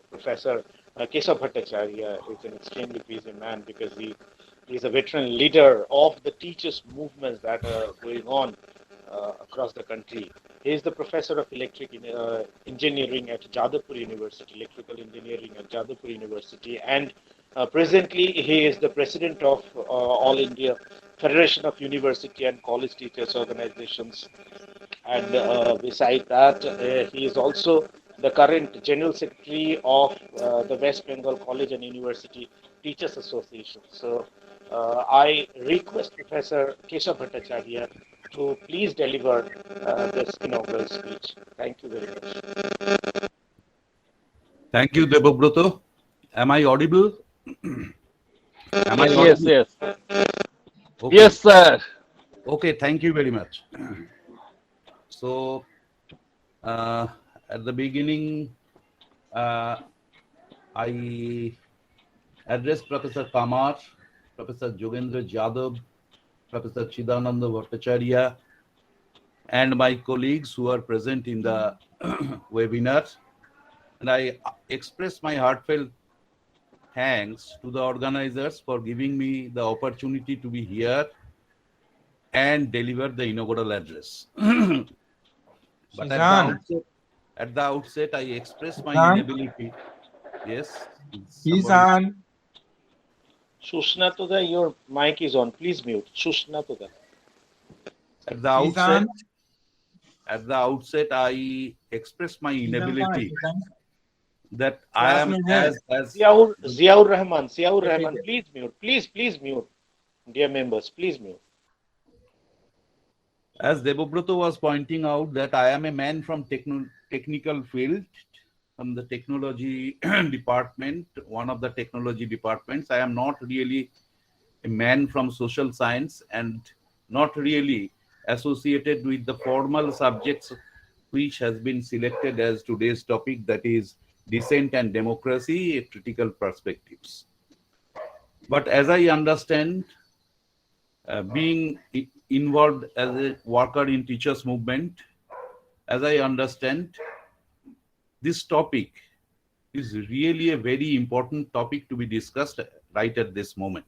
Professor Keshav Bhattacharya is an extremely busy man because he's a veteran leader of the teachers' movements that are going on across the country. He is the professor of engineering at Jadavpur University, electrical engineering at Jadavpur University, and presently he is the president of All India Federation of University and College Teachers Organizations. And beside that, he is also the current General Secretary of the West Bengal College and University Teachers Association. So I request Professor Keshav Bhattacharya to please deliver this inaugural speech. Thank you very much. Thank you, Debobroto. Am I audible? Am I Yes, audible? yes. Okay. Yes, sir. Okay, thank you very much. So, uh, at the beginning, uh, I addressed Professor Kamar, Professor Jogendra Jadhav, Professor Chidananda Bhattacharya, and my colleagues who are present in the webinar. And I express my heartfelt thanks to the organizers for giving me the opportunity to be here and deliver the inaugural address. But Shizan, at the outset, I express my Shizan, inability. Yes, somebody. Shizan. Sushna Toda, your mic is on. Please mute. Sushna Toda. At the outset, Shizan. I express my Shizan कहाँ है inability Shizan? that I class am में है? Ziaur Rahman, Ziaur Okay, ठीक Rahman, है. please mute. Please mute. Dear members, please mute. as Devobroto was pointing out, that I am a man from technical field, from the technology department, one of the technology departments. I am not really a man from social science and not really associated with the formal subjects which has been selected as today's topic, that is dissent and democracy, critical perspectives. But as I understand, being involved as a worker in teachers movement, as I understand, this topic is really a very important topic to be discussed right at this moment.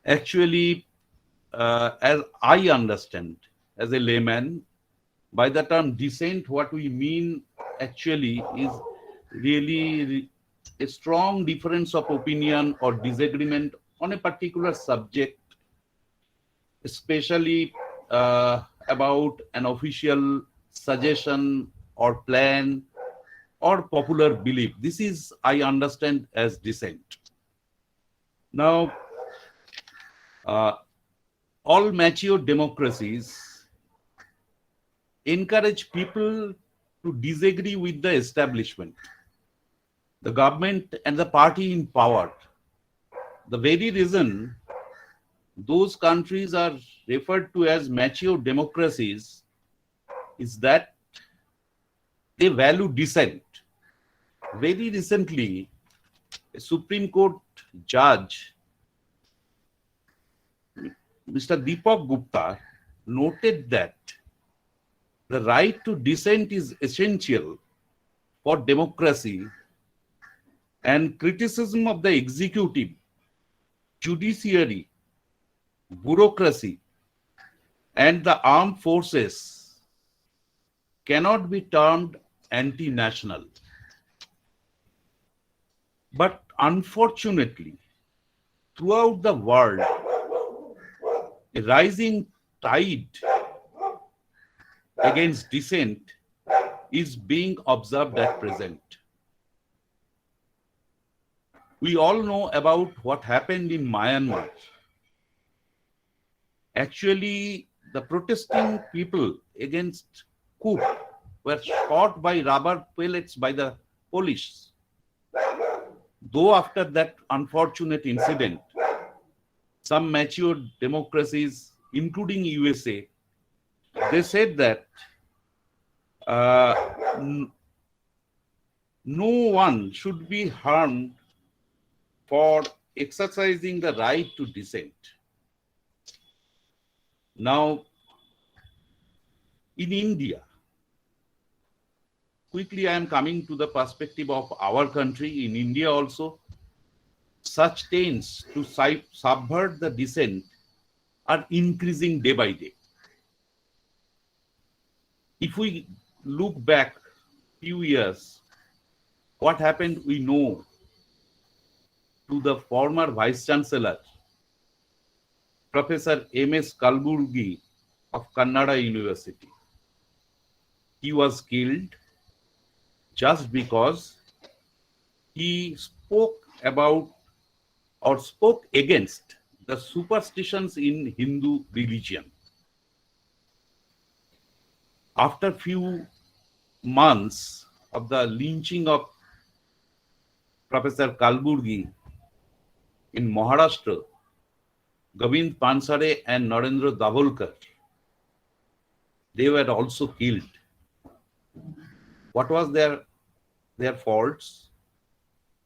Actually, as I understand, as a layman, by the term dissent, what we mean actually is really a strong difference of opinion or disagreement on a particular subject, especially about an official suggestion or plan or popular belief. This is, I understand, as dissent. Now, uh, all mature democracies encourage people to disagree with the establishment, the government, and the party in power. The very reason those countries are referred to as mature democracies is that they value dissent. Very recently, a Supreme Court judge, Mr. Deepak Gupta, noted that the right to dissent is essential for democracy, and criticism of the executive, judiciary, bureaucracy, and the armed forces cannot be termed anti-national. But unfortunately, throughout the world, a rising tide against dissent is being observed at present. We all know about what happened in Myanmar. Actually, the protesting people against coup were shot by rubber pellets by the police. Though after that unfortunate incident, some mature democracies, including USA, they said that uh, no one should be harmed for exercising the right to dissent. Now, in India, quickly I am coming to the perspective of our country in India also. Such tends to subvert the dissent are increasing day by day. If we look back few years, what happened we know to the former Vice Chancellor, Professor M.S. Kalburgi of Kannada University. He was killed just because he spoke about or spoke against the superstitions in Hindu religion. After few months of the lynching of Professor Kalburgi in Maharashtra, Govind Pansare and Narendra Davolkar, they were also killed. What was their faults?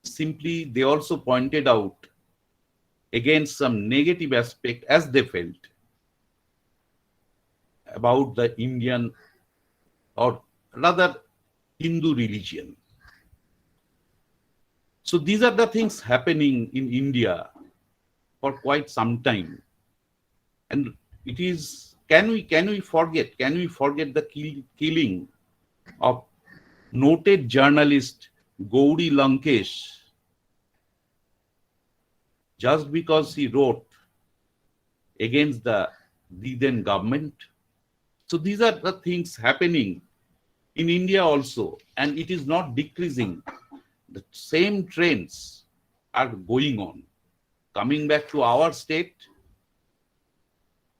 Simply, they also pointed out against some negative aspect, as they felt, about the Indian or rather Hindu religion. So these are the things happening in India for quite some time. And it is, can we forget the killing of noted journalist Gauri Lankesh just because he wrote against the then government? So these are the things happening in India also, and it is not decreasing. The same trends are going on. Coming back to our state,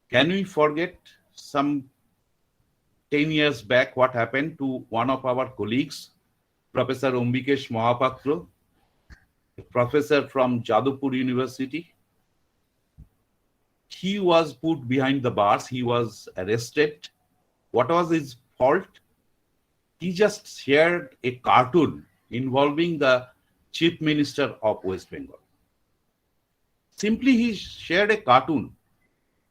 can we forget some 10 years back what happened to one of our colleagues, Professor Ambikesh Mahapatra, a professor from Jadavpur University? He was put behind the bars. He was arrested. What was his fault? He just shared a cartoon involving the Chief Minister of West Bengal. Simply he shared a cartoon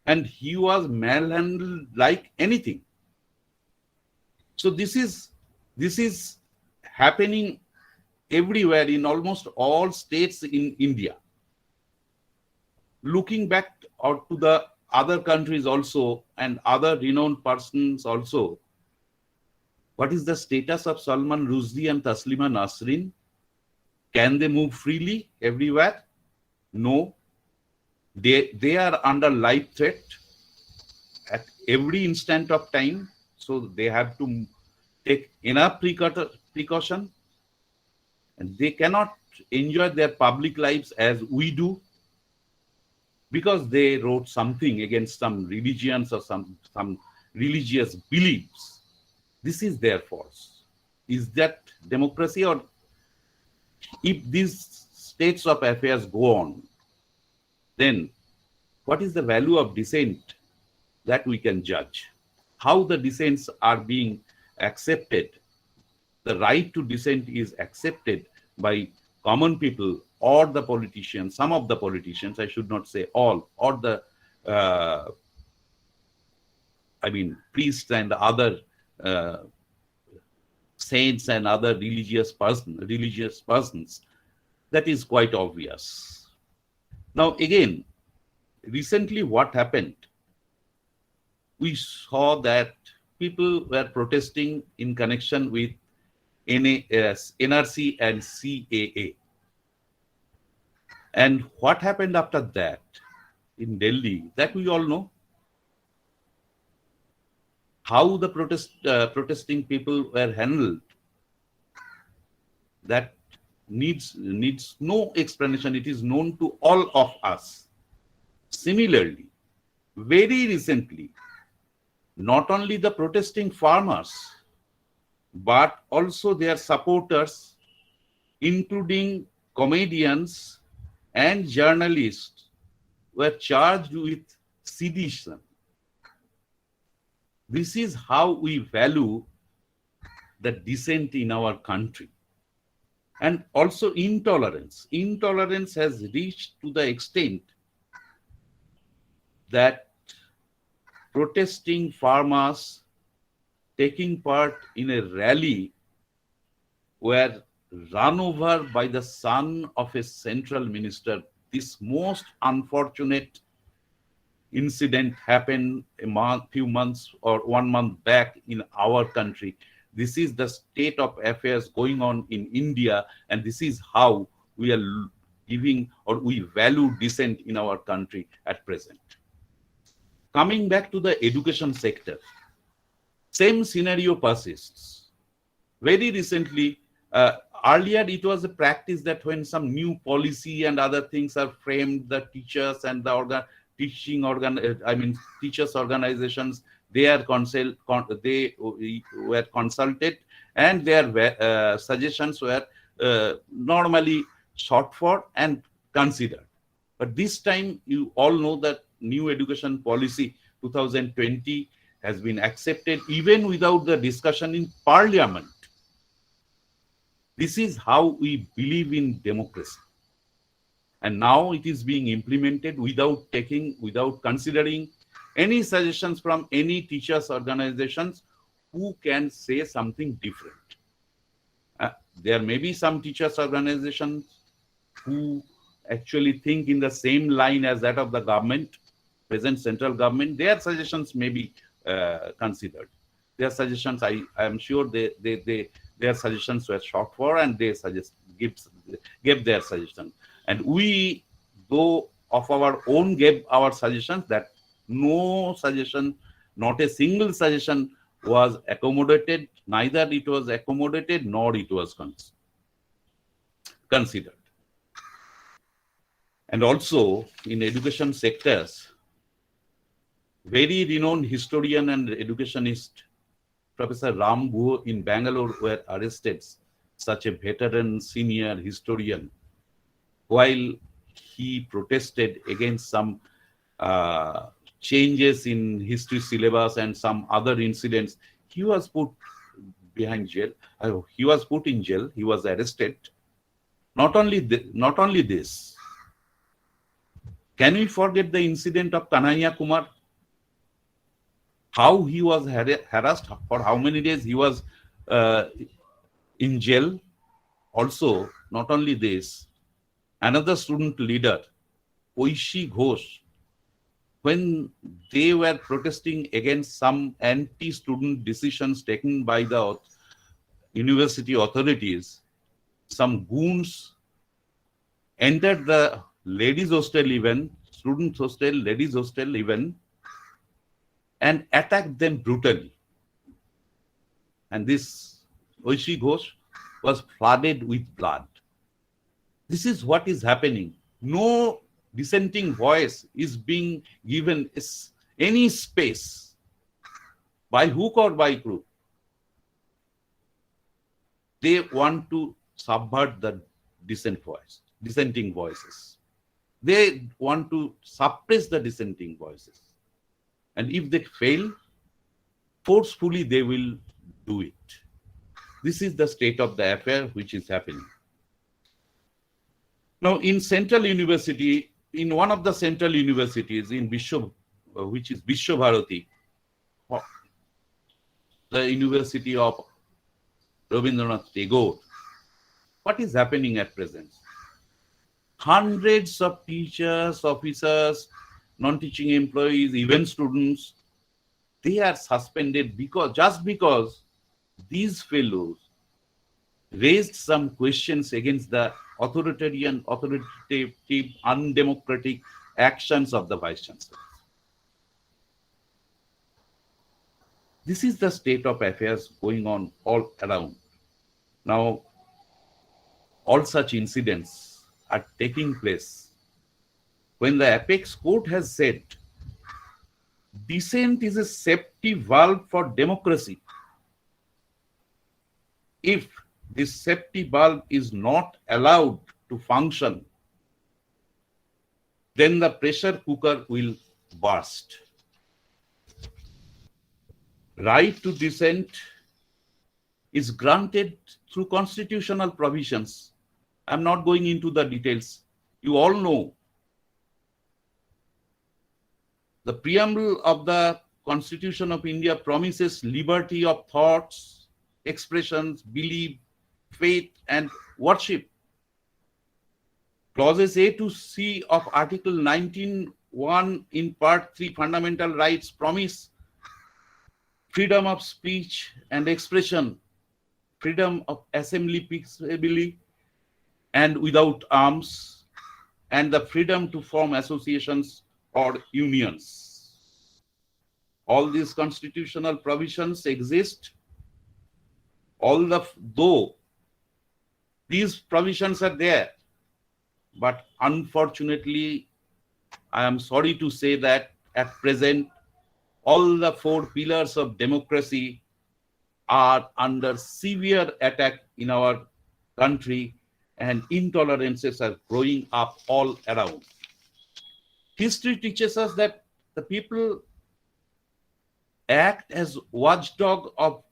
and he was manhandled like anything. So this is happening everywhere in almost all states in India. Looking back or to the other countries also and other renowned persons also, what is the status of Salman Rushdie and Taslima Nasrin? Can they move freely everywhere? No. They are under life threat at every instant of time. So they have to take enough precaution. And they cannot enjoy their public lives as we do because they wrote something against some religions or some religious beliefs. This is their force. Is that democracy? Or if these states of affairs go on, then what is the value of dissent that we can judge? How the dissents are being accepted? The right to dissent is accepted by common people or the politicians, some of the politicians, I should not say all, or the priests and other saints and other religious persons. That is quite obvious. Now again, recently what happened? We saw that people were protesting in connection with NRC and CAA. And what happened after that in Delhi, that we all know. How the protesting people were handled, that needs no explanation. It is known to all of us. Similarly, very recently, not only the protesting farmers, but also their supporters, including comedians and journalists, were charged with sedition. This is how we value the dissent in our country. And also intolerance. Intolerance has reached to the extent that protesting farmers taking part in a rally were run over by the son of a central minister. This most unfortunate incident happened few months or 1 month back in our country. This is the state of affairs going on in India, and this is how we are giving or we value dissent in our country at present. Coming back to the education sector, same scenario persists. Very recently, earlier it was a practice that when some new policy and other things are framed, the teachers and the teachers organizations, they are they were consulted, and their suggestions were normally sought for and considered. But this time, you all know that new education policy 2020 has been accepted even without the discussion in parliament. This is how we believe in democracy. And now it is being implemented without considering any suggestions from any teachers organizations who can say something different. There may be some teachers organizations who actually think in the same line as that of the government, present central government. Their suggestions may be considered. Their suggestions, I am sure their suggestions were sought for, and they gave their suggestions. And we, though of our own, gave our suggestions, that no suggestion, not a single suggestion was accommodated. Neither it was accommodated nor it was considered. And also in education sectors, very renowned historian and educationist Professor Ram Guha in Bangalore were arrested, such a veteran senior historian, while he protested against some changes in history syllabus and some other incidents. He was put behind jail. He was put in jail. He was arrested. Not only this, can we forget the incident of Kanhaiya Kumar? How he was harassed, for how many days he was in jail. Also, not only this, another student leader, Oishi Ghosh, when they were protesting against some anti-student decisions taken by the university authorities, some goons entered the ladies' hostel even, students' hostel, ladies' hostel even, and attacked them brutally. And this Oishi Ghosh was flooded with blood. This is what is happening. No dissenting voice is being given any space, by hook or by crook. They want to subvert the dissenting voices. They want to suppress the dissenting voices. And if they fail, forcefully they will do it. This is the state of the affair which is happening. Now, in Central University, in one of the central universities in which is Vishwabharati, the University of Rabindranath Tagore, what is happening at present? Hundreds of teachers, officers, non-teaching employees, even students, they are suspended just because these fellows raised some questions against the authoritative, undemocratic actions of the Vice Chancellor. This is the state of affairs going on all around. Now, all such incidents are taking place when the apex court has said dissent is a safety valve for democracy. If this safety valve is not allowed to function, then the pressure cooker will burst. Right to dissent is granted through constitutional provisions. I'm not going into the details. You all know the preamble of the Constitution of India promises liberty of thoughts, expressions, belief, faith, and worship. Clauses A to C of Article 19(1) in Part 3 Fundamental Rights promise freedom of speech and expression, freedom of assembly peaceably and without arms, and the freedom to form associations or unions. All these constitutional provisions exist, though these provisions are there, but unfortunately, I am sorry to say that at present, all the four pillars of democracy are under severe attack in our country, and intolerances are growing up all around. History teaches us that the people act as watchdog of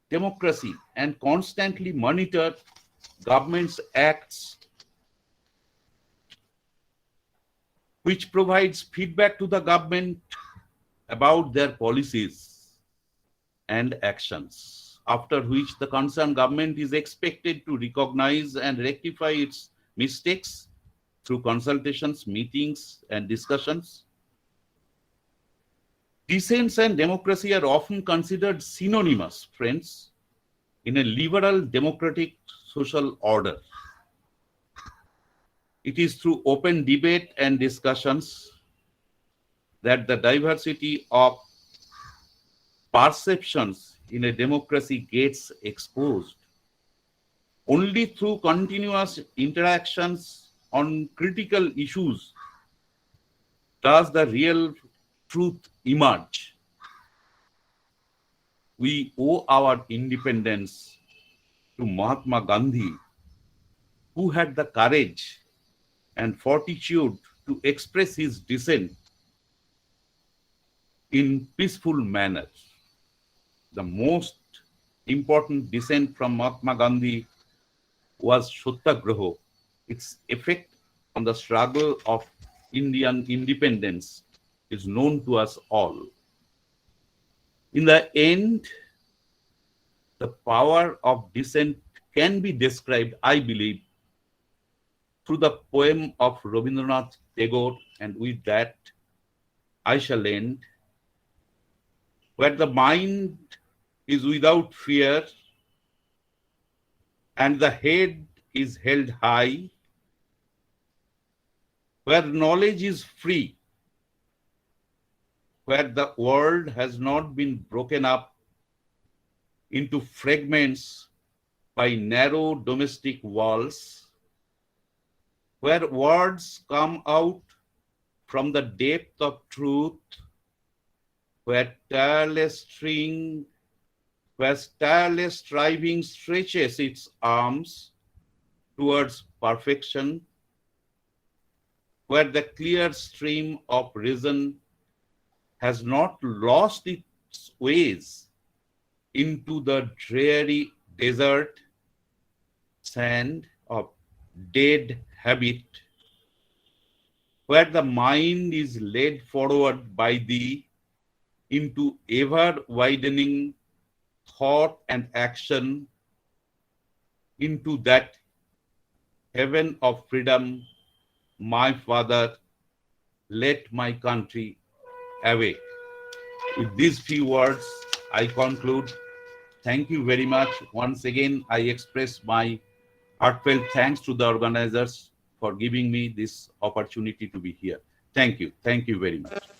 democracy and constantly monitor government's acts, which provides feedback to the government about their policies and actions, after which the concerned government is expected to recognize and rectify its mistakes through consultations, meetings, and discussions. Dissent and democracy are often considered synonymous, friends, in a liberal democratic social order. It is through open debate and discussions that the diversity of perceptions in a democracy gets exposed. Only through continuous interactions on critical issues does the real truth emerge. We owe our independence to Mahatma Gandhi, who had the courage and fortitude to express his dissent in peaceful manner. The most important dissent from Mahatma Gandhi was Satyagraha. Its effect on the struggle of Indian independence is known to us all. In the end, the power of dissent can be described, I believe, through the poem of Rabindranath Tagore, and with that, I shall end, where the mind is without fear and the head is held high, where knowledge is free, where the world has not been broken up into fragments by narrow domestic walls, where words come out from the depth of truth, where tireless striving stretches its arms towards perfection, where the clear stream of reason has not lost its ways into the dreary desert sand of dead habit, where the mind is led forward by thee into ever-widening thought and action, into that heaven of freedom, my Father, let my country away. With these few words, I conclude. Thank you very much. Once again, I express my heartfelt thanks to the organizers for giving me this opportunity to be here. Thank you. Thank you very much.